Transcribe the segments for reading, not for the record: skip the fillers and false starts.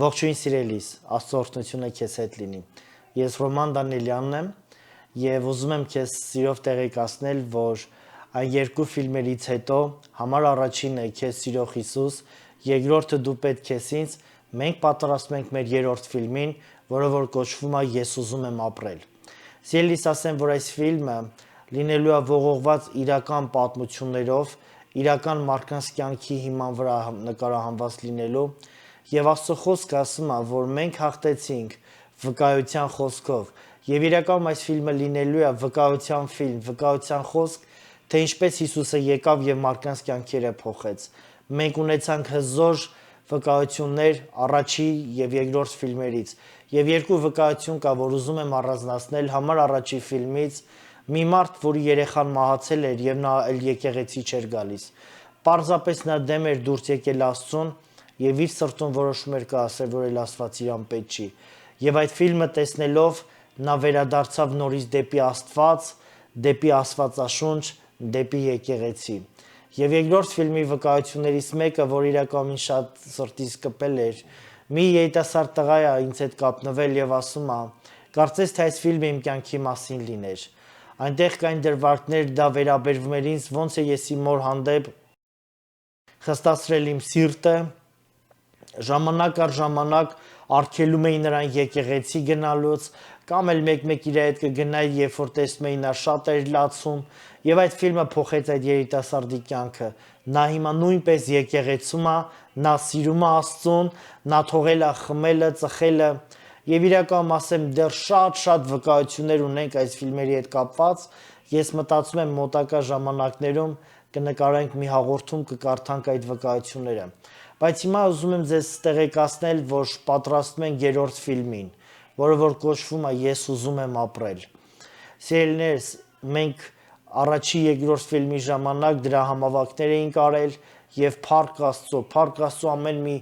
Ողջույն սիրելիս, Աստծո օրհնությունը քեզ հետ լինի։ Ես Ռոման Դանիելյանն եմ եւ ուզում եմ քեզ սիրով տեղեկացնել, որ այն երկու ֆիլմերից հետո համար առաջինը Քեզ սիրող Հիսուս, երկրորդը Դու պետք ես ինձ, մենք պատրաստում ենք մեր երրորդ ֆիլմին, որը որ կոչվում է Ես ուզում եմ ապրել։ Սիրելիս, ասեմ, որ այս ֆիլմը լինելու է ողողված իրական պատմություններով, իրական մարդկանց կյանքի հիման վրա նկարահանված լինելու եւ Աստծո խոսքը ասում է, որ մենք հաղթեցինք վկայության խոսքով եւ իրականում այս ֆիլմը լինելու է վկայության ֆիլմ, վկայության խոսք, թե ինչպես Հիսուսը եկավ եւ մարդկանց կյանքերը փոխեց։ Մենք ունեցանք հզոր վկայություններ առաջի եւ երկրորդ ֆիլմերից եւ երկու վկայություն կա, որ ուզում եմ առանձնացնել համար առաջի ֆիլմից մի մարդ, որի երեխան մահացել էր եւ նա այլ եկեղեցի չէր գալիս։ Պարզապես նա դեմ էր դուրս եկել Աստծուն եւ իր սրտում որոշում էր կասել, որ այլ Աստված իրան պետք չի։ Եվ այդ ֆիլմը տեսնելով նա վերադարձավ նորից դեպի Աստված, դեպի Աստվածաշունչ, դեպի եկեղեցի։ Եվ երկրորդ ֆիլմի վկայություններից մեկը, որ իրականում շատ սրտից կպել էր, մի երիտասարդ տղա է ինձ հետ կապնվել եւ ասում է. «Կարծես թե այս ֆիլմը իմ կյանքի մասին լիներ»։ Այնտեղ կային դրվագներ, դա վերաբերվում էր ինձ, ոնց է ես իմ մոր հանդեպ խստացրել իմ սիրտը, ժամանակ առ ժամանակ արգելում էի նրան եկեղեցի գնալուց, կամ էլ մեկ-մեկ իր հետ կգնայի, երբ որ տեսնում էի նա շատ էր լացում, եւ այդ ֆիլմը փոխեց այդ երիտասարդի կյանքը։ Նա հիմա նույնպես եկեղեցում է, նա սիրում է Աստծուն, նա թողել է խմելը, ծխելը, եւ իրականում ասեմ, դեռ շատ վկայություններ ունենք այս ֆիլմերի հետ կապված։ Ես մտածում եմ մոտակա ժամանակներում կնկարենք մի հաղորդում, կկարդանք այդ վկայությունները։ Բայց հիմա ուզում եմ ձեզ տեղեկացնել, որ պատրաստում ենք երրորդ ֆիլմին, որը որ կոչվում է Ես ուզում եմ ապրել։ Սիրելիներս, մենք առաջի երկրորդ ֆիլմի ժամանակ դրա համավակներ էինք արել եւ Փառք Աստծո ամեն մի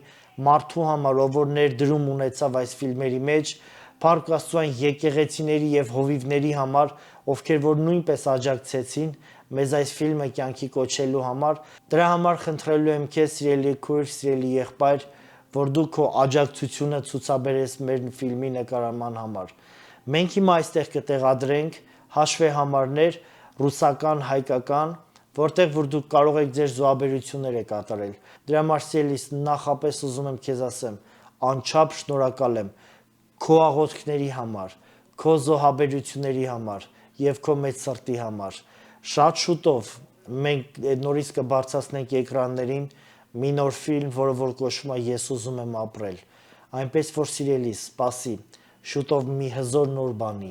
մարդու համար, ով որ ներդրում ունեցավ այս ֆիլմերի մեջ, Փառք Աստծո այն եկեղեցիների եւ հովիվների համար, ովքեր որ նույնպես աջակցեցին մեզ այս ֆիլմը կյանքի կոչելու համար։ Դրա համար խնդրելու եմ քեզ, սիրելի քույր, սիրելի եղբայր, որ դու քո աջակցությունը ցուցաբերես մեր ֆիլմի նկարահանման համար։ Մենք հիմա այստեղ կտեղադրենք հաշվեհամարներ ռուսական, հայկական, որտեղ որ դուք կարող եք ձեր զոհաբերությունները կատարել։ Դրա համար սիրելիս, նախապես ուզում եմ քեզ ասեմ, անչափ շնորհակալ եմ քո աղոթքների համար, քո զոհաբերությունների համար եւ քո մեծ սրտի համար։ Շատ շուտով մենք նորից կբարձրացնենք էկրաններին մի նոր ֆիլմ, որը որ կոչվում է Ես ուզում եմ ապրել։ Այնպես որ սիրելիս, սպասի շուտով մի հզոր նոր բանի։